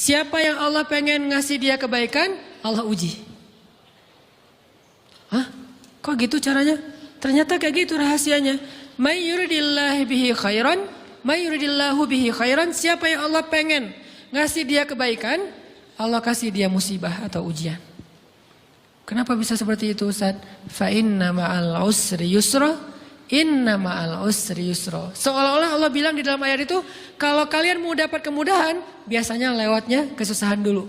Siapa yang Allah pengen ngasih dia kebaikan, Allah uji. Hah? Kok gitu caranya? Ternyata kayak gitu rahasianya. May yuridillahu bihi khairan, may yuridillahu bihi khairan. Siapa yang Allah pengen ngasih dia kebaikan, Allah kasih dia musibah atau ujian. Kenapa bisa seperti itu, Ustaz? Fa inna ma'al usri yusra, inna ma'al usri yusra. Seolah-olah Allah bilang di dalam ayat itu, kalau kalian mau dapat kemudahan, biasanya lewatnya kesusahan dulu.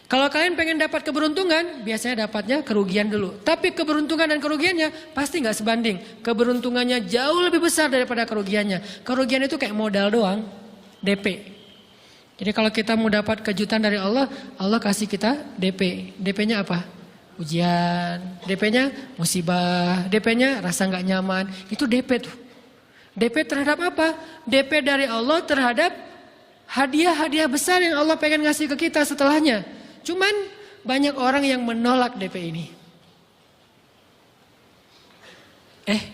Kalau kalian pengen dapat keberuntungan, biasanya dapatnya kerugian dulu. Tapi keberuntungan dan kerugiannya pasti nggak sebanding. Keberuntungannya jauh lebih besar daripada kerugiannya. Kerugian itu kayak modal doang, DP. Jadi kalau kita mau dapat kejutan dari Allah, Allah kasih kita DP. DP-nya apa? Ujian, DP-nya musibah, DP-nya rasa nggak nyaman. Itu DP tuh. DP terhadap apa? DP dari Allah terhadap hadiah-hadiah besar yang Allah pengen ngasih ke kita setelahnya. Cuman banyak orang yang menolak DP ini.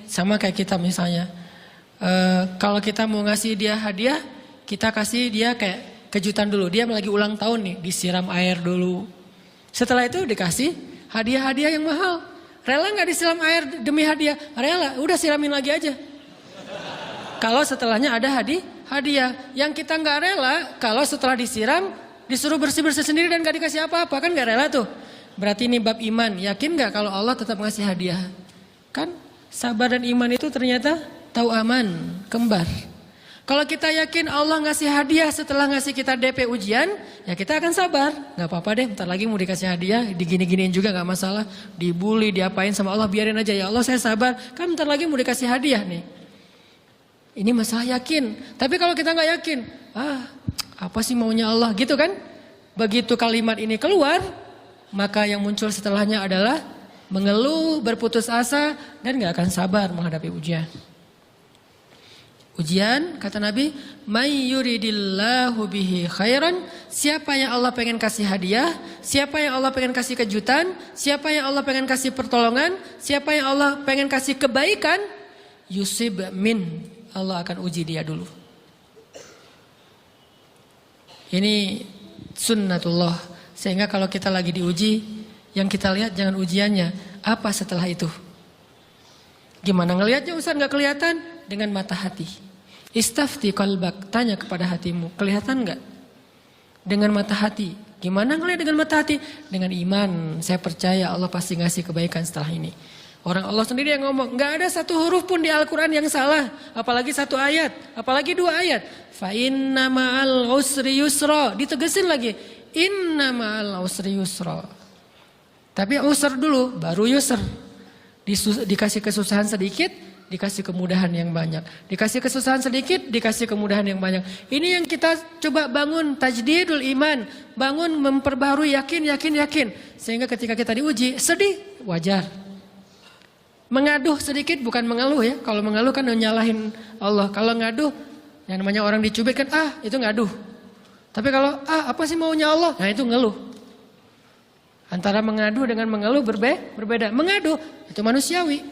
Sama kayak kita misalnya. Kalau kita mau ngasih dia hadiah, kita kasih dia kayak kejutan dulu. Dia lagi ulang tahun nih, disiram air dulu. Setelah itu dikasih hadiah-hadiah yang mahal. Rela nggak disiram air demi hadiah? Rela, udah siramin lagi aja. Kalau setelahnya ada hadiah. Yang kita nggak rela, kalau setelah disiram, disuruh bersih-bersih sendiri dan gak dikasih apa-apa, kan gak rela tuh. Berarti ini bab iman. Yakin gak kalau Allah tetap ngasih hadiah? Kan sabar dan iman itu ternyata tahu aman, kembar. Kalau kita yakin Allah ngasih hadiah setelah ngasih kita DP ujian, ya kita akan sabar. Gak apa-apa deh, bentar lagi mau dikasih hadiah, digini-giniin juga gak masalah. Dibully, diapain sama Allah, biarin aja. Ya Allah saya sabar, kan bentar lagi mau dikasih hadiah nih. Ini masalah yakin. Tapi kalau kita gak yakin, apa sih maunya Allah gitu kan? Begitu kalimat ini keluar, maka yang muncul setelahnya adalah mengeluh, berputus asa, dan gak akan sabar menghadapi ujian. Ujian, kata Nabi, may yuridillahu bihi khairan. Siapa yang Allah pengen kasih hadiah, siapa yang Allah pengen kasih kejutan, siapa yang Allah pengen kasih pertolongan, siapa yang Allah pengen kasih kebaikan, yusib min, Allah akan uji dia dulu. Ini sunnatullah. Sehingga kalau kita lagi diuji, yang kita lihat jangan ujiannya, apa setelah itu. Gimana ngelihatnya Ustaz gak kelihatan? Dengan mata hati. Istafti qalbak, tanya kepada hatimu, kelihatan gak? Dengan mata hati. Gimana ngelihat dengan mata hati? Dengan iman, saya percaya Allah pasti ngasih kebaikan setelah ini. Orang Allah sendiri yang ngomong, gak ada satu huruf pun di Al-Quran yang salah. Apalagi satu ayat, apalagi dua ayat. Fa inna ma'al usri yusra. Ditegesin lagi, inna ma'al usri yusra. Tapi usr dulu, baru yusr. Dikasih kesusahan sedikit, dikasih kemudahan yang banyak. Dikasih kesusahan sedikit, dikasih kemudahan yang banyak. Ini yang kita coba bangun, tajdidul iman. Bangun memperbaharui yakin. Sehingga ketika kita diuji, sedih, wajar. Mengaduh sedikit, bukan mengeluh ya. Kalau mengeluh kan nyalahin Allah. Kalau ngaduh, yang namanya orang dicubit kan, itu ngaduh. Tapi kalau, apa sih maunya Allah? Nah itu ngeluh. Antara mengadu dengan mengeluh berbeda. Mengaduh, itu manusiawi.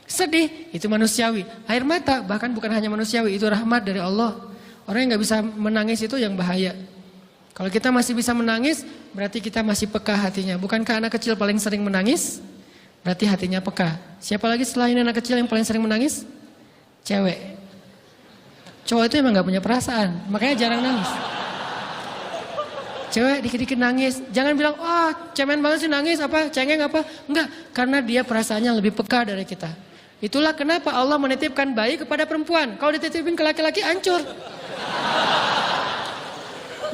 Sedih, itu manusiawi. Air mata, bahkan bukan hanya manusiawi, itu rahmat dari Allah. Orang yang gak bisa menangis itu yang bahaya. Kalau kita masih bisa menangis, berarti kita masih peka hatinya. Bukankah anak kecil paling sering menangis? Berarti hatinya peka. Siapa lagi selain anak kecil yang paling sering menangis? Cewek. Cowok itu emang gak punya perasaan, makanya jarang nangis. Cewek dikit-dikit nangis, jangan bilang, cemen banget sih nangis, cengeng apa. Enggak, karena dia perasaannya lebih peka dari kita. Itulah kenapa Allah menitipkan bayi kepada perempuan. Kalau dititipin ke laki-laki hancur.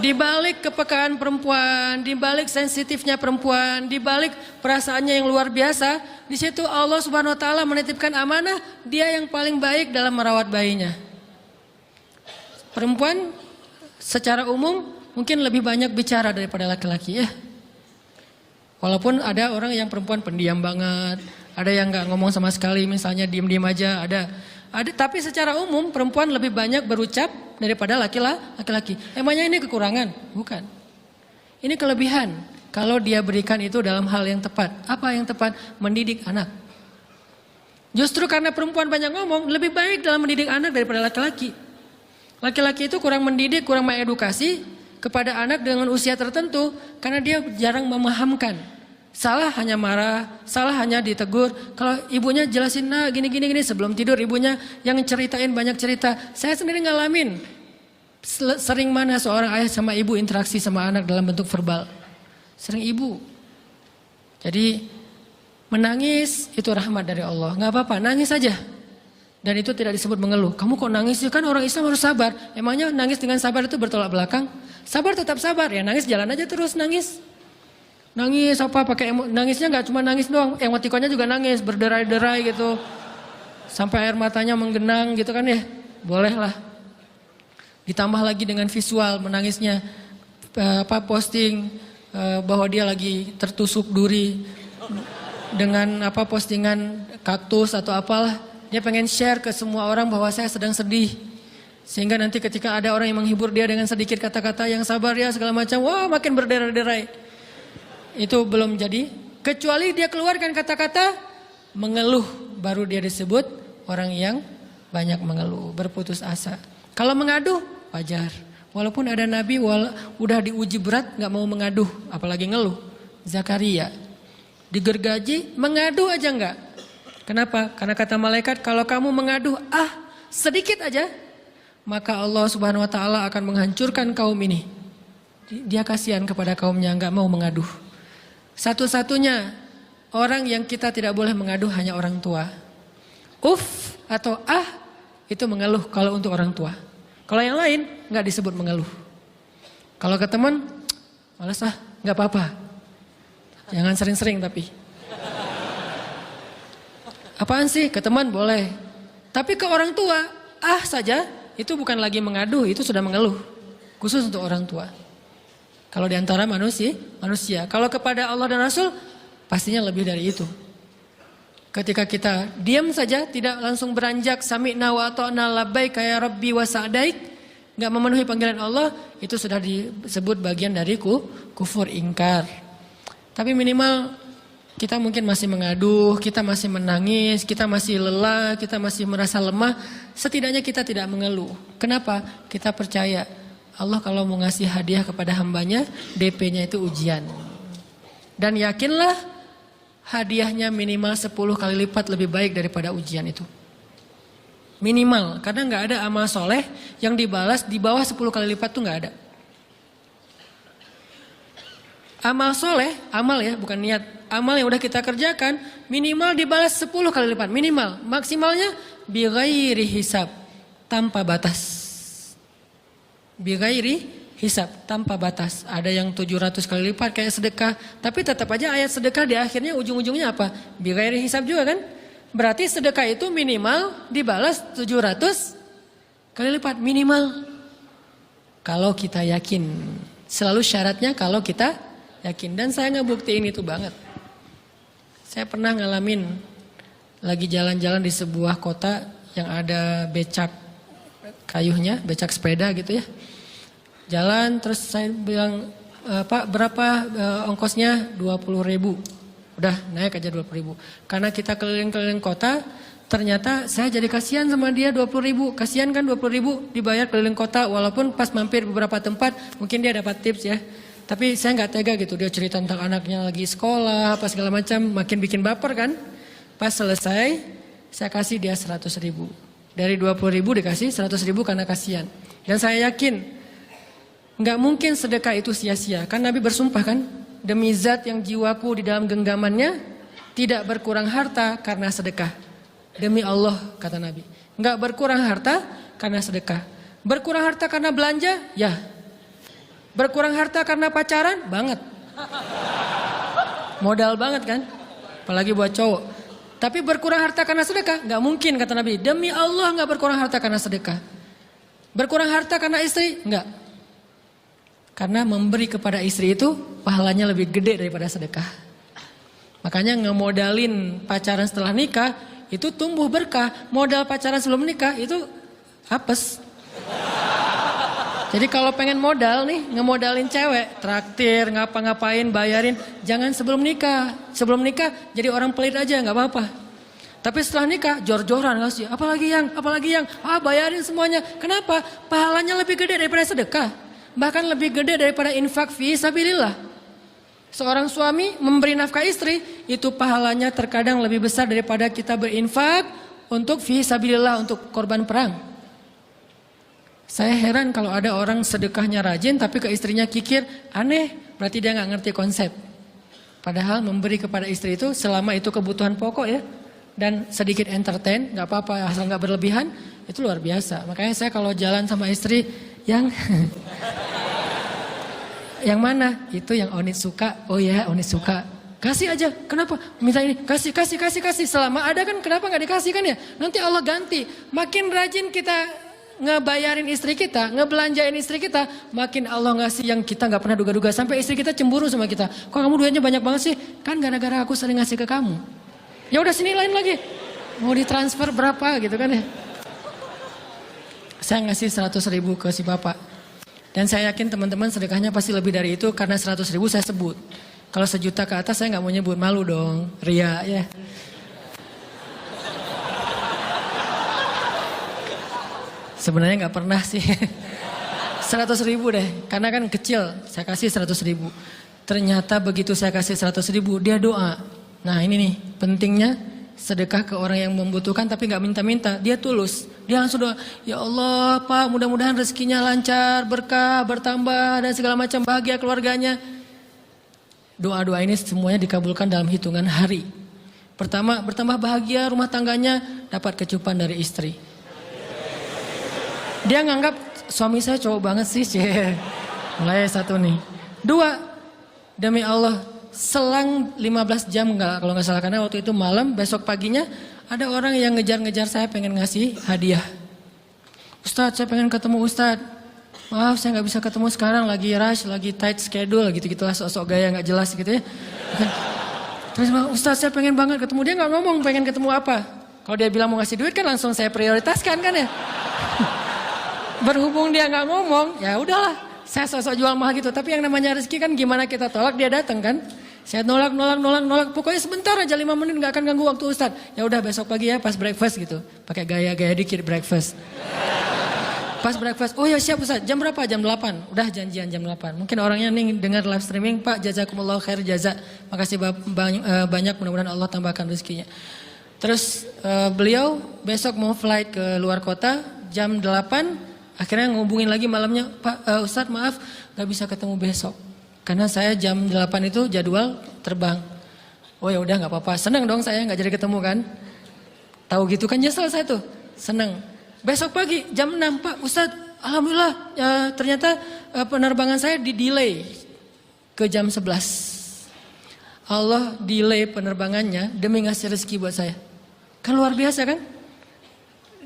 Di balik kepekaan perempuan, di balik sensitifnya perempuan, di balik perasaannya yang luar biasa, di situ Allah Subhanahu wa taala menitipkan amanah, dia yang paling baik dalam merawat bayinya. Perempuan secara umum mungkin lebih banyak bicara daripada laki-laki ya. Walaupun ada orang yang perempuan pendiam banget, ada yang nggak ngomong sama sekali, misalnya diem-diem aja, ada. Tapi secara umum perempuan lebih banyak berucap daripada laki-laki. Emangnya ini kekurangan? Bukan. Ini kelebihan. Kalau dia berikan itu dalam hal yang tepat. Apa yang tepat? Mendidik anak. Justru karena perempuan banyak ngomong, lebih baik dalam mendidik anak daripada laki-laki. Laki-laki itu kurang mendidik, kurang mengedukasi, kepada anak dengan usia tertentu karena dia jarang memahamkan. Salah hanya marah, salah hanya ditegur. Kalau ibunya jelasin, nah gini sebelum tidur ibunya yang ceritain banyak cerita. Saya sendiri ngalamin. Sering mana seorang ayah sama ibu interaksi sama anak dalam bentuk verbal. Sering ibu. Jadi menangis itu rahmat dari Allah. Gak apa-apa, nangis saja. Dan itu tidak disebut mengeluh. Kamu kok nangis? Kan orang Islam harus sabar. Emangnya nangis dengan sabar itu bertolak belakang? Sabar tetap sabar. Ya nangis jalan aja terus nangis. Nangis apa pakai nangisnya nggak cuma nangis doang. Emotikonnya juga nangis, berderai-derai gitu. Sampai air matanya menggenang gitu kan ya. Boleh lah. Ditambah lagi dengan visual menangisnya. Posting bahwa dia lagi tertusuk duri. Dengan postingan kaktus atau apalah. Dia pengen share ke semua orang bahwa saya sedang sedih. Sehingga nanti ketika ada orang yang menghibur dia dengan sedikit kata-kata yang sabar ya segala macam. Wah makin berderai-derai. Itu belum jadi. Kecuali dia keluarkan kata-kata mengeluh. Baru dia disebut orang yang banyak mengeluh. Berputus asa. Kalau mengaduh wajar. Walaupun ada nabi udah diuji berat gak mau mengaduh. Apalagi ngeluh. Zakaria. Digergaji mengadu aja enggak. Kenapa? Karena kata malaikat kalau kamu mengadu sedikit aja, maka Allah Subhanahu wa taala akan menghancurkan kaum ini. Dia kasihan kepada kaumnya enggak mau mengadu. Satu-satunya orang yang kita tidak boleh mengadu hanya orang tua. Atau itu mengeluh kalau untuk orang tua. Kalau yang lain enggak disebut mengeluh. Kalau ke teman, malas enggak apa-apa. Jangan sering-sering tapi. Apaan sih? Ke teman boleh. Tapi ke orang tua, saja itu bukan lagi mengadu, itu sudah mengeluh. Khusus untuk orang tua. Kalau diantara manusia. Kalau kepada Allah dan Rasul, pastinya lebih dari itu. Ketika kita diam saja, tidak langsung beranjak sami'na wa ata'na labbaika ya rabbi wa sa'daik, enggak memenuhi panggilan Allah, itu sudah disebut bagian dari kufur ingkar. Tapi minimal kita mungkin masih mengaduh, kita masih menangis, kita masih lelah, kita masih merasa lemah. Setidaknya kita tidak mengeluh. Kenapa? Kita percaya Allah kalau mau ngasih hadiah kepada hambanya, DP-nya itu ujian. Dan yakinlah hadiahnya minimal 10 kali lipat lebih baik daripada ujian itu. Minimal, karena nggak ada amal soleh yang dibalas di bawah 10 kali lipat tuh nggak ada. Amal soleh, amal ya bukan niat. Amal yang udah kita kerjakan minimal dibalas 10 kali lipat. Minimal, maksimalnya bighairi hisab, tanpa batas. Bighairi hisab, tanpa batas. Ada yang 700 kali lipat kayak sedekah. Tapi tetap aja ayat sedekah di akhirnya ujung-ujungnya apa? Bighairi hisab juga kan? Berarti sedekah itu minimal dibalas 700 kali lipat. Minimal. Kalau kita yakin. Selalu syaratnya kalau kita yakin. Dan saya ngebuktiin itu banget. Saya pernah ngalamin lagi jalan-jalan di sebuah kota yang ada becak kayuhnya, becak sepeda gitu ya. Jalan terus saya bilang, Pak berapa ongkosnya? 20.000. Udah naik aja 20.000. Karena kita keliling-keliling kota, ternyata saya jadi kasihan sama dia 20.000. Kasihan kan 20.000 dibayar keliling kota walaupun pas mampir beberapa tempat mungkin dia dapat tips ya. Tapi saya nggak tega gitu, dia cerita tentang anaknya lagi sekolah, apa segala macam, makin bikin baper kan. Pas selesai, saya kasih dia 100.000. Dari 20.000 dikasih 100.000 karena kasihan. Dan saya yakin, nggak mungkin sedekah itu sia-sia. Kan Nabi bersumpah kan, demi zat yang jiwaku di dalam genggamannya, tidak berkurang harta karena sedekah. Demi Allah, kata Nabi. Nggak berkurang harta karena sedekah. Berkurang harta karena belanja? Ya. Berkurang harta karena pacaran? Banget. Modal banget kan? Apalagi buat cowok. Tapi berkurang harta karena sedekah? Gak mungkin kata Nabi. Demi Allah gak berkurang harta karena sedekah. Berkurang harta karena istri? Enggak. Karena memberi kepada istri itu pahalanya lebih gede daripada sedekah. Makanya ngemodalin pacaran setelah nikah itu tumbuh berkah. Modal pacaran sebelum nikah itu apes. Jadi kalau pengen modal nih, ngemodalin cewek, traktir, ngapa-ngapain, bayarin, jangan sebelum nikah. Sebelum nikah jadi orang pelit aja, nggak apa-apa. Tapi setelah nikah, jor-joran ngasih, apalagi yang, bayarin semuanya. Kenapa? Pahalanya lebih gede daripada sedekah. Bahkan lebih gede daripada infak fi sabilillah. Seorang suami memberi nafkah istri, itu pahalanya terkadang lebih besar daripada kita berinfak untuk fi sabilillah, untuk korban perang. Saya heran kalau ada orang sedekahnya rajin tapi ke istrinya kikir, aneh, berarti dia nggak ngerti konsep. Padahal memberi kepada istri itu selama itu kebutuhan pokok ya, dan sedikit entertain, nggak apa-apa asal nggak berlebihan, itu luar biasa. Makanya saya kalau jalan sama istri yang yang mana? Itu yang Onit suka. Oh ya, Onit suka. Kasih aja. Kenapa? Minta ini. Kasih. Selama ada kan kenapa nggak dikasih kan ya? Nanti Allah ganti. Makin rajin kita ngebayarin istri kita, ngebelanjain istri kita, makin Allah ngasih yang kita nggak pernah duga-duga. Sampai istri kita cemburu sama kita. Kok kamu duitnya banyak banget sih? Kan gara-gara aku sering ngasih ke kamu. Ya udah sini lain lagi. Mau ditransfer berapa gitu kan ya? Saya ngasih 100.000 ke si bapak. Dan saya yakin teman-teman sedekahnya pasti lebih dari itu karena 100.000 saya sebut. Kalau 1 juta ke atas saya nggak mau nyebut, malu dong, ria ya. Sebenarnya nggak pernah sih. 100.000 deh, karena kan kecil, saya kasih 100.000. Ternyata begitu saya kasih 100.000, dia doa. Nah ini nih pentingnya sedekah ke orang yang membutuhkan tapi nggak minta-minta, dia tulus. Dia langsung doa, ya Allah Pak, mudah-mudahan rezekinya lancar, berkah, bertambah dan segala macam, bahagia keluarganya. Doa-doa ini semuanya dikabulkan dalam hitungan hari. Pertama, bertambah bahagia rumah tangganya, dapat kecupan dari istri. Dia nganggap suami saya cowok banget sih, mulai 1 nih. 2, demi Allah, selang 15 jam kalau nggak salah, karena waktu itu malam, besok paginya ada orang yang ngejar-ngejar saya pengen ngasih hadiah. Ustadz, saya pengen ketemu Ustadz. Maaf, saya nggak bisa ketemu sekarang, lagi rush, lagi tight schedule, gitu-gitulah, sok-sok gaya nggak jelas gitu ya. Terus Ustadz, saya pengen banget ketemu. Dia nggak ngomong pengen ketemu apa. Kalau dia bilang mau ngasih duit kan langsung saya prioritaskan kan ya. Berhubung dia nggak ngomong, ya udahlah, saya sosok jual mahal gitu. Tapi yang namanya rezeki kan gimana kita tolak, dia datang kan. Saya nolak. Pokoknya sebentar aja 5 menit nggak akan ganggu waktu Ustadz. Ya udah besok pagi ya pas breakfast gitu. Pakai gaya-gaya dikit breakfast. Pas breakfast, oh ya siap Ustadz. Jam berapa? Jam 8. Udah janjian jam 8. Mungkin orangnya nih dengar live streaming, Pak jazakumullah khair jaza. Makasih banyak, mudah-mudahan Allah tambahkan rezekinya. Terus beliau besok mau flight ke luar kota jam 8. Akhirnya ngubungin lagi malamnya, Pak Ustadz maaf gak bisa ketemu besok. Karena saya jam 8 itu jadwal terbang. Oh ya udah gak apa-apa, seneng dong saya gak jadi ketemu kan. Tahu gitu kan nyesel saya tuh, seneng. Besok pagi jam 6, Pak Ustadz alhamdulillah ternyata penerbangan saya di-delay ke jam 11. Allah delay penerbangannya demi ngasih rezeki buat saya. Kan luar biasa kan?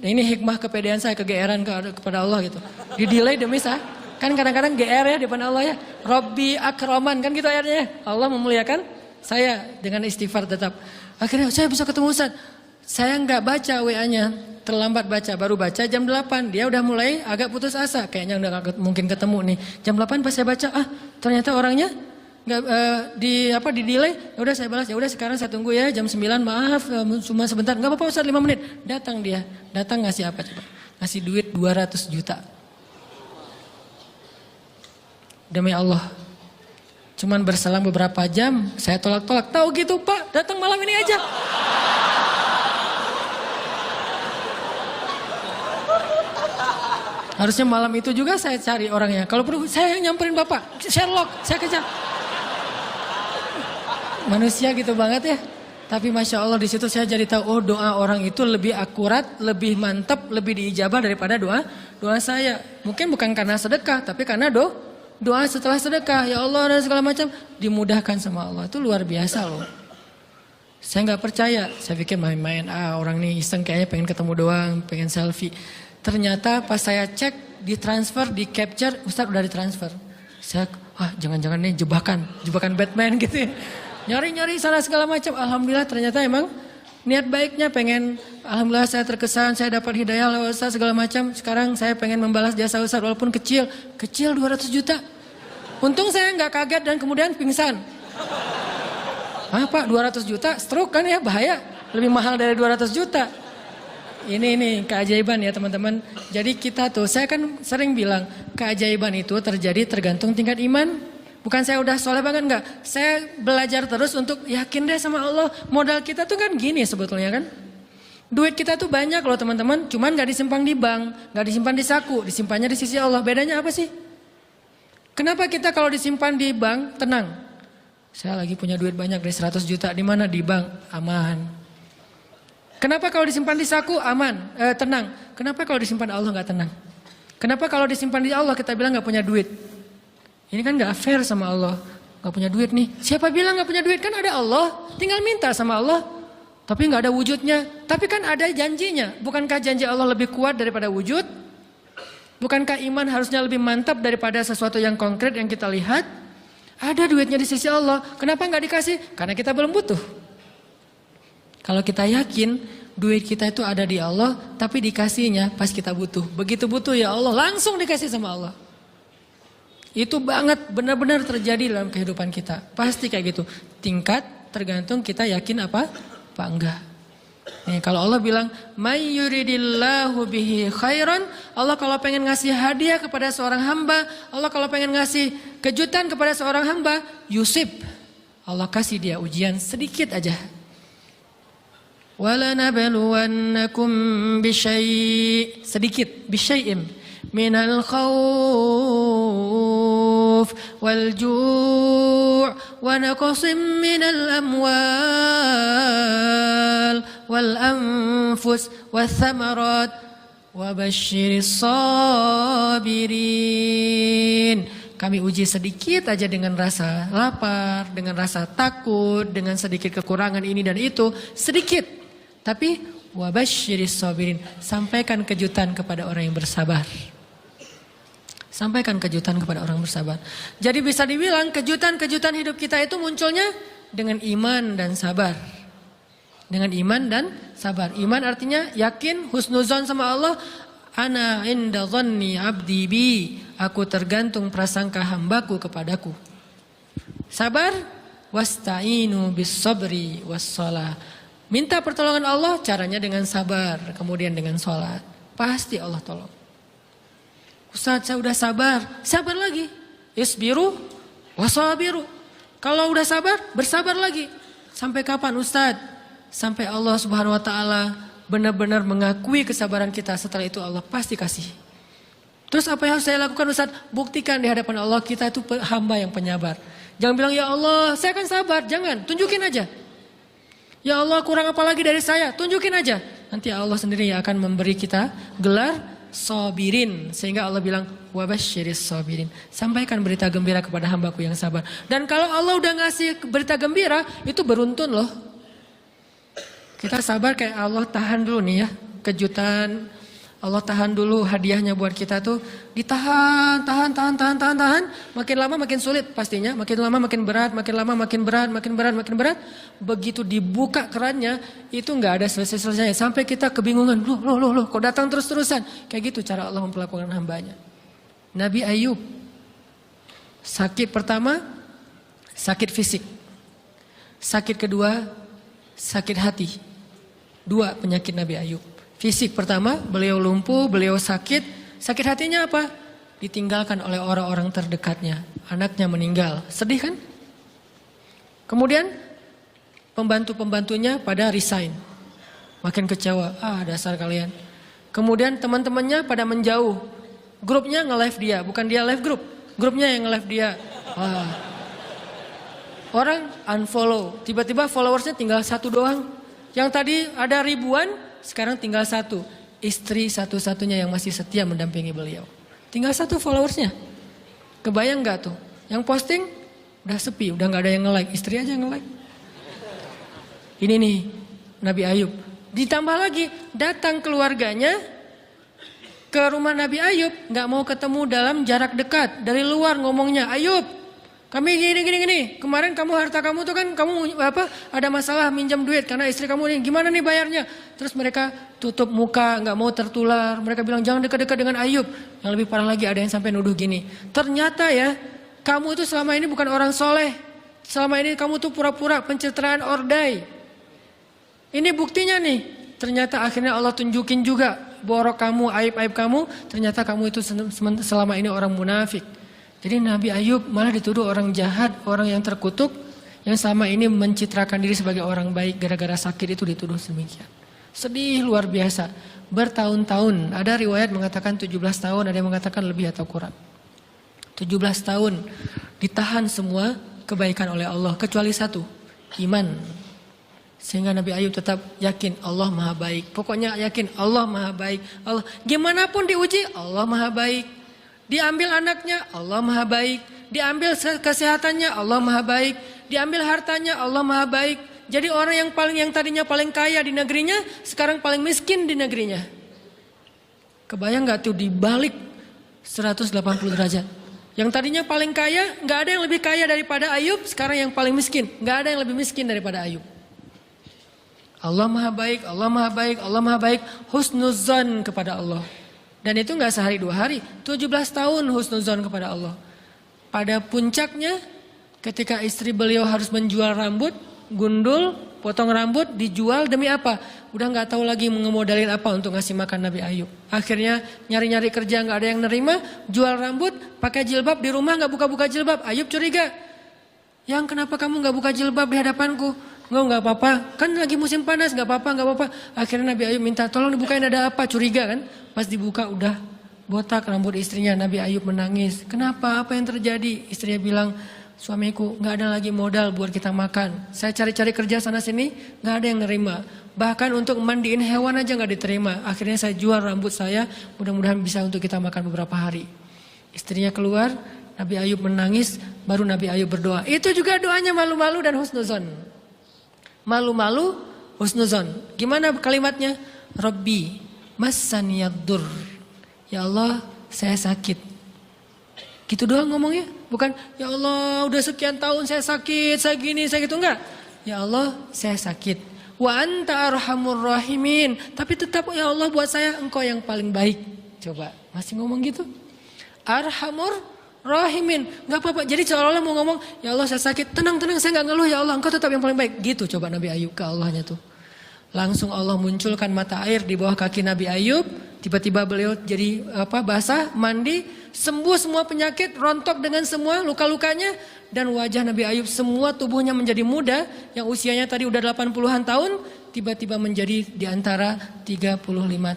Nah, ini hikmah kepedean saya, kegeeran kepada Allah gitu. Di delay demi saya. Kan kadang-kadang GR ya di depan Allah ya. Robbi akraman kan gitu ayatnya. Allah memuliakan saya dengan istighfar tetap. Akhirnya saya bisa ketemu Ustaz. Saya nggak baca WA-nya. Terlambat baca, baru baca jam 8. Dia udah mulai agak putus asa. Kayaknya udah gak mungkin ketemu nih. Jam 8 pas saya baca, ternyata orangnya nggak di delay. Ya udah saya balas, ya udah sekarang saya tunggu ya jam 9, maaf cuma sebentar. Nggak apa-apa Ustaz, 5 menit. Datang dia. Datang ngasih apa coba? Ngasih duit 200 juta. Demi Allah. Cuman berselang beberapa jam, saya tolak-tolak. Tahu gitu Pak, datang malam ini aja. Harusnya malam itu juga saya cari orangnya. Kalau perlu saya nyamperin Bapak. Sherlock, saya kejar. Manusia gitu banget ya. Tapi Masya Allah di situ saya jadi tahu, oh doa orang itu lebih akurat, lebih mantap, lebih diijabah daripada doa saya. Mungkin bukan karena sedekah, tapi karena doa setelah sedekah. Ya Allah dan segala macam dimudahkan sama Allah. Itu luar biasa loh. Saya nggak percaya. Saya pikir main-main. Orang ini iseng kayaknya pengen ketemu doang, pengen selfie. Ternyata pas saya cek, ditransfer, di capture, Ustadz udah ditransfer. Saya, jangan-jangan nih jebakan Batman gitu ya. Nyari-nyari sana segala macam. Alhamdulillah ternyata emang niat baiknya pengen, alhamdulillah saya terkesan, saya dapat hidayah lewat Ustadz segala macam. Sekarang saya pengen membalas jasa Ustadz walaupun kecil 200 juta. Untung saya nggak kaget dan kemudian pingsan. Pak 200 juta, stroke kan ya, bahaya. Lebih mahal dari 200 juta. Ini keajaiban ya teman-teman. Jadi kita tuh, saya kan sering bilang keajaiban itu terjadi tergantung tingkat iman. Bukan saya udah soleh banget, enggak. Saya belajar terus untuk yakin deh sama Allah. Modal kita tuh kan gini sebetulnya kan. Duit kita tuh banyak loh teman-teman. Cuman gak disimpan di bank, gak disimpan di saku. Disimpannya di sisi Allah. Bedanya apa sih? Kenapa kita kalau disimpan di bank tenang? Saya lagi punya duit banyak dari 100 juta. Di mana? Di bank. Aman. Kenapa kalau disimpan di saku aman, tenang? Kenapa kalau disimpan di Allah nggak tenang? Kenapa kalau disimpan di Allah kita bilang nggak punya duit? Ini kan nggak fair sama Allah. Nggak punya duit nih. Siapa bilang nggak punya duit? Kan ada Allah. Tinggal minta sama Allah. Tapi nggak ada wujudnya. Tapi kan ada janjinya. Bukankah janji Allah lebih kuat daripada wujud? Bukankah iman harusnya lebih mantap daripada sesuatu yang konkret yang kita lihat? Ada duitnya di sisi Allah. Kenapa nggak dikasih? Karena kita belum butuh. Kalau kita yakin duit kita itu ada di Allah, tapi dikasihnya pas kita butuh. Begitu butuh ya Allah, langsung dikasih sama Allah. Itu banget benar-benar terjadi dalam kehidupan kita. Pasti kayak gitu. Tingkat tergantung kita yakin apa enggak. Nih, kalau Allah bilang, "May yuridillahu bihi khairan", Allah kalau pengen ngasih hadiah kepada seorang hamba, Allah kalau pengen ngasih kejutan kepada seorang hamba, yusib. Allah kasih dia ujian sedikit aja. وَلَنَبْلُوَنَّكُمْ بِشَيْءٍ sedikit بِشَيْءٍ مِنَ الْخَوْفِ وَالْجُوعِ وَنَقْصٍ مِنَ الْأَمْوَالِ وَالْأَنْفُسِ وَالثَّمَرَاتِ وَبَشِّرِ الصَّابِرِينَ. Kami uji sedikit aja dengan rasa lapar, dengan rasa takut, dengan sedikit kekurangan ini dan itu, sedikit. Tapi wabasyiris sabirin, sampaikan kejutan kepada orang yang bersabar. Sampaikan kejutan kepada orang bersabar. Jadi bisa dibilang kejutan-kejutan hidup kita itu munculnya dengan iman dan sabar. Dengan iman dan sabar. Iman artinya yakin, husnuzon sama Allah. Ana inda dhanni abdi bi, aku tergantung prasangka hambaku kepadaku. Sabar, wasta'inu bis sabri was shalah. Minta pertolongan Allah, caranya dengan sabar, kemudian dengan sholat. Pasti Allah tolong. Ustaz, saya udah sabar, sabar lagi. Isbiru wasabiru. Kalau udah sabar, bersabar lagi. Sampai kapan Ustaz? Sampai Allah Subhanahu wa taala benar-benar mengakui kesabaran kita. Setelah itu Allah pasti kasih. Terus apa yang harus saya lakukan Ustaz? Buktikan di hadapan Allah kita itu hamba yang penyabar. Jangan bilang ya Allah, saya akan sabar. Jangan, tunjukin aja. Ya Allah, kurang apa lagi dari saya? Tunjukin aja. Nanti Allah sendiri yang akan memberi kita gelar sabirin. Sehingga Allah bilang, wabasyiris sabirin. Sampaikan berita gembira kepada hambaku yang sabar. Dan kalau Allah udah ngasih berita gembira, itu beruntun loh. Kita sabar kayak Allah tahan dulu nih ya. Kejutan. Allah tahan dulu hadiahnya buat kita tuh. Ditahan, tahan. Makin lama makin sulit pastinya. Makin lama makin berat, makin lama makin berat, makin berat. Begitu dibuka kerannya, itu nggak ada selesai-selesainya. Sampai kita kebingungan, loh, kok datang terus-terusan. Kayak gitu cara Allah memperlakukan hambanya. Nabi Ayub, sakit pertama, sakit fisik. Sakit kedua, sakit hati. 2 penyakit Nabi Ayub. Fisik pertama, beliau lumpuh, beliau sakit. Sakit hatinya apa? Ditinggalkan oleh orang-orang terdekatnya. Anaknya meninggal. Sedih kan? Kemudian pembantu-pembantunya pada resign. Makin kecewa. Dasar kalian. Kemudian teman-temannya pada menjauh. Grupnya nge-live dia. Bukan dia live grup. Grupnya yang nge-live dia. Orang unfollow. Tiba-tiba followersnya tinggal 1 doang. Yang tadi ada ribuan. Sekarang tinggal 1, istri satu-satunya yang masih setia mendampingi beliau. Tinggal 1 followersnya. Kebayang gak tuh? Yang posting udah sepi, udah gak ada yang nge-like. Istri aja yang nge-like. Ini nih Nabi Ayub. Ditambah lagi datang keluarganya ke rumah Nabi Ayub. Gak mau ketemu dalam jarak dekat. Dari luar ngomongnya, Ayub kami gini. Kemarin harta kamu tuh kan kamu ada masalah minjam duit karena istri kamu nih. Gimana nih bayarnya? Terus mereka tutup muka, nggak mau tertular. Mereka bilang jangan dekat-dekat dengan Ayub. Yang lebih parah lagi ada yang sampai nuduh gini. Ternyata ya, kamu itu selama ini bukan orang soleh. Selama ini kamu tuh pura-pura pencitraan ordai. Ini buktinya nih. Ternyata akhirnya Allah tunjukin juga borok kamu, aib-aib kamu. Ternyata kamu itu selama ini orang munafik. Jadi Nabi Ayub malah dituduh orang jahat, orang yang terkutuk, yang selama ini mencitrakan diri sebagai orang baik, gara-gara sakit itu dituduh demikian. Sedih luar biasa. Bertahun-tahun, ada riwayat mengatakan 17 tahun, ada yang mengatakan lebih atau kurang. 17 tahun ditahan semua kebaikan oleh Allah, kecuali satu, iman. Sehingga Nabi Ayub tetap yakin Allah maha baik. Pokoknya yakin Allah maha baik. Allah, gimana pun diuji, Allah maha baik. Diambil anaknya, Allah maha baik. Diambil kesehatannya, Allah maha baik. Diambil hartanya, Allah maha baik. Jadi orang yang tadinya paling kaya di negerinya, sekarang paling miskin di negerinya. Kebayang gak tuh dibalik 180 derajat. Yang tadinya paling kaya, gak ada yang lebih kaya daripada Ayub. Sekarang yang paling miskin, gak ada yang lebih miskin daripada Ayub. Allah maha baik, Allah maha baik, Allah maha baik. Husnuzan kepada Allah. Dan itu gak sehari 2 hari, 17 tahun husnuzan kepada Allah. Pada puncaknya ketika istri beliau harus menjual rambut, gundul, potong rambut, dijual demi apa? Udah gak tahu lagi ngemodalin apa untuk ngasih makan Nabi Ayub. Akhirnya nyari-nyari kerja gak ada yang nerima, jual rambut, pakai jilbab, di rumah gak buka-buka jilbab. Ayub curiga, yang kenapa kamu gak buka jilbab di hadapanku? Enggak apa-apa, kan lagi musim panas, gak apa-apa, gak apa-apa. Akhirnya Nabi Ayub minta tolong dibukain, ada apa, curiga kan. Pas dibuka udah botak rambut istrinya. Nabi Ayub menangis, kenapa, apa yang terjadi? Istrinya bilang, suamiku gak ada lagi modal buat kita makan. Saya cari-cari kerja sana sini, gak ada yang nerima. Bahkan untuk mandiin hewan aja gak diterima. Akhirnya saya jual rambut saya, mudah-mudahan bisa untuk kita makan beberapa hari. Istrinya keluar, Nabi Ayub menangis, baru Nabi Ayub berdoa. Itu juga doanya malu-malu dan husnuzon. Malu-malu, husnuzon. Gimana kalimatnya? Rabbi massaniyaddur. Ya Allah, saya sakit. Gitu doang ngomongnya. Bukan, ya Allah udah sekian tahun saya sakit, saya gini, saya gitu. Enggak. Ya Allah, saya sakit. Wa anta arhamur rahimin. Tapi tetap, ya Allah buat saya engkau yang paling baik. Coba, masih ngomong gitu. Arhamur rahimin, nggak apa-apa. Jadi seolah-olah mau ngomong, ya Allah saya sakit, tenang, saya nggak ngeluh, ya Allah engkau tetap yang paling baik. Gitu coba Nabi Ayub ke Allahnya tuh. Langsung Allah munculkan mata air di bawah kaki Nabi Ayub. Tiba-tiba beliau jadi basah, mandi, sembuh semua penyakit, rontok dengan semua luka-lukanya. Dan wajah Nabi Ayub semua tubuhnya menjadi muda. Yang usianya tadi udah 80-an tahun, tiba-tiba menjadi di antara 35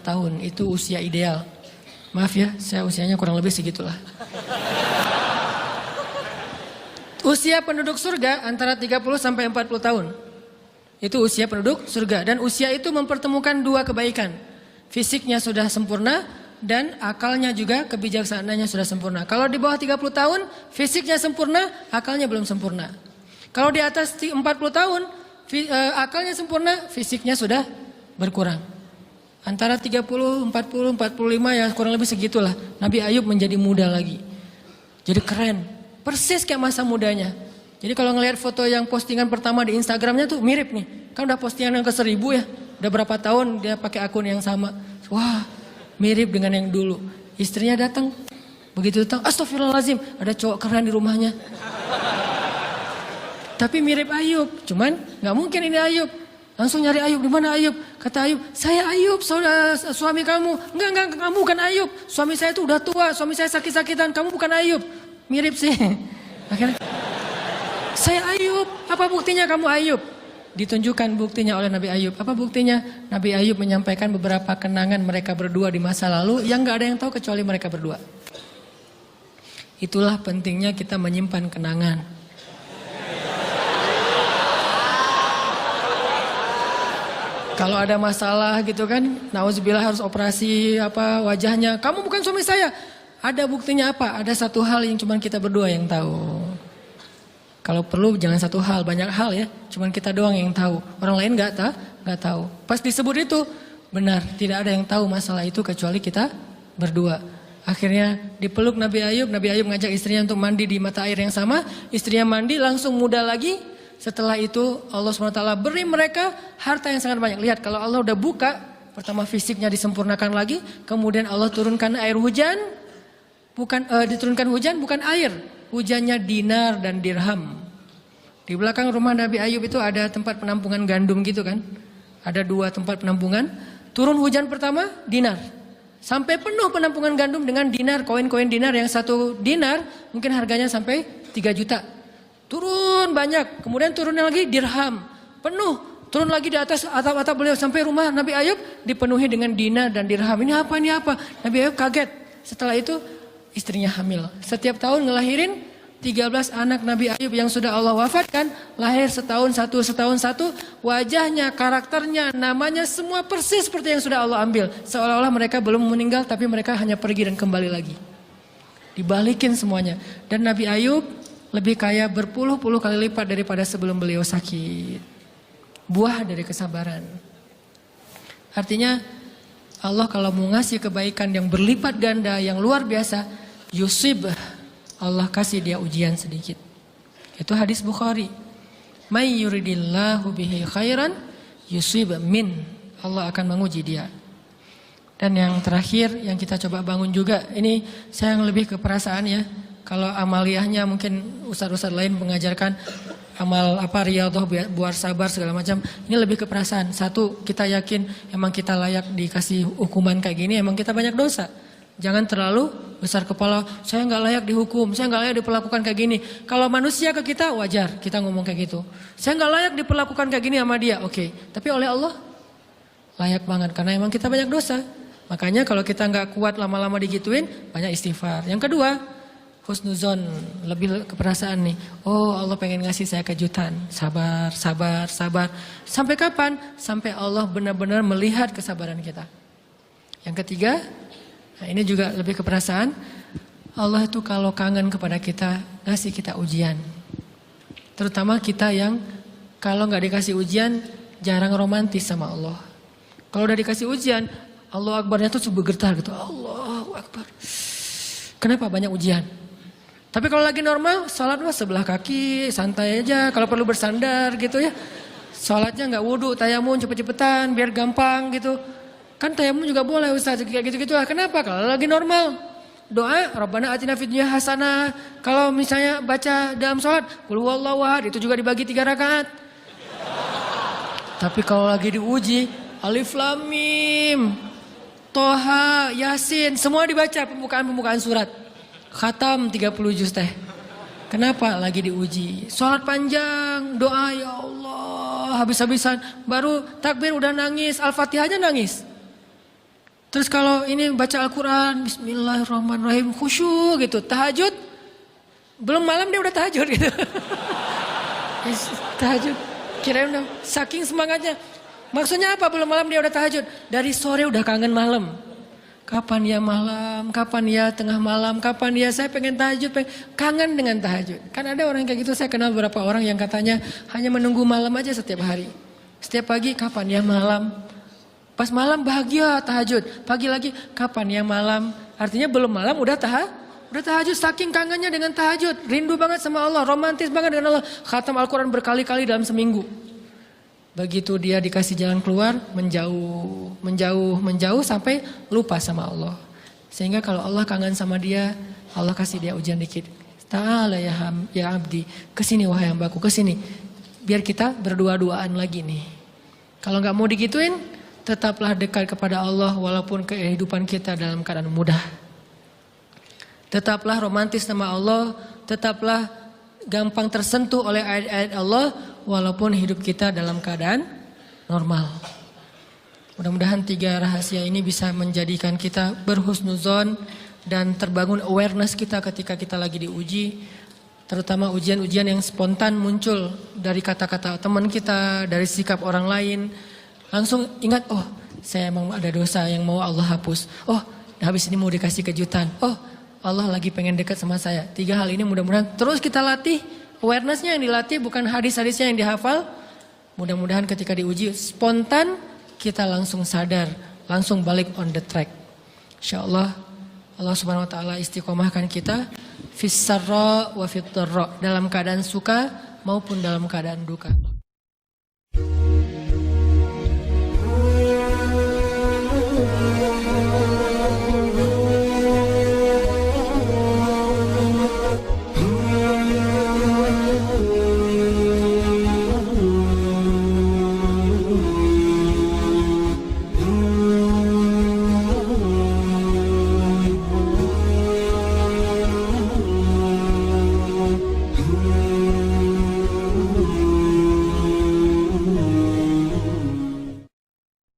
tahun. Itu usia ideal. Maaf ya, saya usianya kurang lebih segitulah. Usia penduduk surga antara 30 sampai 40 tahun. Itu usia penduduk surga. Dan usia itu mempertemukan 2 kebaikan. Fisiknya sudah sempurna dan akalnya juga, kebijaksanaannya sudah sempurna. Kalau di bawah 30 tahun, fisiknya sempurna, akalnya belum sempurna. Kalau di atas 40 tahun, akalnya sempurna, fisiknya sudah berkurang. Antara 30, 40, 45 ya kurang lebih segitulah. Nabi Ayub menjadi muda lagi. Jadi keren. Persis kayak masa mudanya. Jadi kalau ngelihat foto yang postingan pertama di Instagramnya tuh mirip nih. Kan udah postingan yang ke 1000 ya. Udah berapa tahun dia pakai akun yang sama. Wah, mirip dengan yang dulu. Istrinya datang. Begitu datang, astagfirullahaladzim. Ada cowok keren di rumahnya. Tapi mirip Ayub. Cuman gak mungkin ini Ayub. Langsung nyari Ayub, di mana Ayub? Kata Ayub, saya Ayub, saudara, suami kamu. Enggak, kamu bukan Ayub. Suami saya itu udah tua, suami saya sakit-sakitan, kamu bukan Ayub. Mirip sih. Akhirnya, saya Ayub, apa buktinya kamu Ayub? Ditunjukkan buktinya oleh Nabi Ayub. Apa buktinya? Nabi Ayub menyampaikan beberapa kenangan mereka berdua di masa lalu yang gak ada yang tahu kecuali mereka berdua. Itulah pentingnya kita menyimpan kenangan. Kalau ada masalah gitu kan, nauzubillah harus operasi wajahnya. Kamu bukan suami saya. Ada buktinya apa? Ada satu hal yang cuma kita berdua yang tahu. Kalau perlu jangan satu hal, banyak hal ya. Cuma kita doang yang tahu. Orang lain nggak tahu. Pas disebut itu benar, tidak ada yang tahu masalah itu kecuali kita berdua. Akhirnya dipeluk Nabi Ayub ngajak istrinya untuk mandi di mata air yang sama. Istrinya mandi langsung muda lagi. Setelah itu Allah SWT beri mereka harta yang sangat banyak. Lihat kalau Allah udah buka, pertama fisiknya disempurnakan lagi. Kemudian Allah turunkan air hujan. Diturunkan hujan bukan air. Hujannya dinar dan dirham. Di belakang rumah Nabi Ayub itu ada tempat penampungan gandum gitu kan. Ada 2 tempat penampungan. Turun hujan pertama, dinar. Sampai penuh penampungan gandum dengan dinar, koin-koin dinar yang 1 dinar mungkin harganya sampai 3 juta. Turun banyak, kemudian turun lagi dirham, penuh. Turun lagi di atas atap-atap beliau sampai rumah Nabi Ayub dipenuhi dengan dinar dan dirham. Ini apa, ini apa? Nabi Ayub kaget. Setelah itu istrinya hamil. Setiap tahun ngelahirin 13 anak Nabi Ayub yang sudah Allah wafatkan. Lahir setahun satu. Wajahnya, karakternya, namanya semua persis seperti yang sudah Allah ambil. Seolah-olah mereka belum meninggal tapi mereka hanya pergi dan kembali lagi. Dibalikin semuanya. Dan Nabi Ayub lebih kaya berpuluh-puluh kali lipat daripada sebelum beliau sakit. Buah dari kesabaran. Artinya Allah kalau mau ngasih kebaikan yang berlipat ganda, yang luar biasa, yusib, Allah kasih dia ujian sedikit. Itu hadis Bukhari. May yuridillahu bihi khairan yusib min. Allah akan menguji dia. Dan yang terakhir yang kita coba bangun juga, ini saya yang lebih ke perasaan ya. Kalau amaliyahnya mungkin ustaz-ustaz lain mengajarkan amal riyadhah buat sabar segala macam. Ini lebih ke perasaan. Satu, kita yakin emang kita layak dikasih hukuman kayak gini, emang kita banyak dosa. Jangan terlalu besar kepala, saya nggak layak dihukum, saya nggak layak diperlakukan kayak gini. Kalau manusia ke kita wajar, kita ngomong kayak gitu. Saya nggak layak diperlakukan kayak gini sama dia, oke. Tapi oleh Allah layak banget karena emang kita banyak dosa. Makanya kalau kita nggak kuat lama-lama digituin, banyak istighfar. Yang kedua, husnuzon, lebih keperasaan nih. Oh Allah pengen ngasih saya kejutan. Sabar. Sampai kapan? Sampai Allah benar-benar melihat kesabaran kita. Yang ketiga, nah ini juga lebih keperasaan. Allah itu kalau kangen kepada kita, ngasih kita ujian. Terutama kita yang kalau nggak dikasih ujian, jarang romantis sama Allah. Kalau udah dikasih ujian, Allah Akbarnya tuh bergetar gitu. Allahu Akbar. Kenapa banyak ujian? Tapi kalau lagi normal, sholat mah sebelah kaki, santai aja. Kalau perlu bersandar gitu ya. Sholatnya nggak wudhu, tayamum cepet-cepetan, biar gampang gitu. Kan tayamum juga boleh Ustaz, kayak gitu-gitu lah. Kenapa? Kalau lagi normal. Doa, Rabbana atina fid dunya hasanah. Kalau misalnya baca dalam sholat, qul huwallahu ahad, itu juga dibagi 3 rakaat. Tapi kalau lagi diuji, Alif Lam Mim, Toha, Yasin, semua dibaca pembukaan surat. Khatam 30 juz teh. Kenapa? Lagi diuji. Sholat panjang, doa ya Allah, habis-habisan. Baru takbir udah nangis, Al-Fatihahnya nangis. Terus kalau ini baca Al-Quran, Bismillahirrahmanirrahim, khusyuk gitu. Tahajud, belum malam dia udah tahajud gitu. Tahajud, kirain udah saking semangatnya. Maksudnya apa? Belum malam dia udah tahajud. Dari sore udah kangen malam. Kapan ya malam, kapan ya tengah malam, kapan ya saya pengen tahajud, kangen dengan tahajud. Kan ada orang kayak gitu, saya kenal beberapa orang yang katanya hanya menunggu malam aja setiap hari. Setiap pagi, kapan ya malam. Pas malam bahagia tahajud, pagi lagi, kapan ya malam. Artinya belum malam udah tahajud, saking kangennya dengan tahajud. Rindu banget sama Allah, romantis banget dengan Allah. Khatam Al-Quran berkali-kali dalam seminggu. Begitu dia dikasih jalan keluar, menjauh sampai lupa sama Allah. Sehingga kalau Allah kangen sama dia, Allah kasih dia ujian dikit. Ta'ala ya abdi, kesini wahai hambaku, kesini. Biar kita berdua-duaan lagi nih. Kalau gak mau digituin, tetaplah dekat kepada Allah walaupun kehidupan kita dalam keadaan mudah. Tetaplah romantis sama Allah, tetaplah gampang tersentuh oleh ayat-ayat Allah walaupun hidup kita dalam keadaan normal. Mudah-mudahan 3 rahasia ini bisa menjadikan kita berhusnuzon dan terbangun awareness kita ketika kita lagi diuji. Terutama ujian-ujian yang spontan muncul dari kata-kata teman kita, dari sikap orang lain. Langsung ingat, oh saya emang ada dosa yang mau Allah hapus. Oh habis ini mau dikasih kejutan. Oh Allah lagi pengen dekat sama saya. 3 hal ini mudah-mudahan terus kita latih. Awarenessnya yang dilatih bukan hadis-hadisnya yang dihafal. Mudah-mudahan ketika diuji spontan kita langsung sadar. Langsung balik on the track. InsyaAllah Allah subhanahu wa ta'ala istiqomahkan kita. Fis sarra wa fit dharra. Dalam keadaan suka maupun dalam keadaan duka.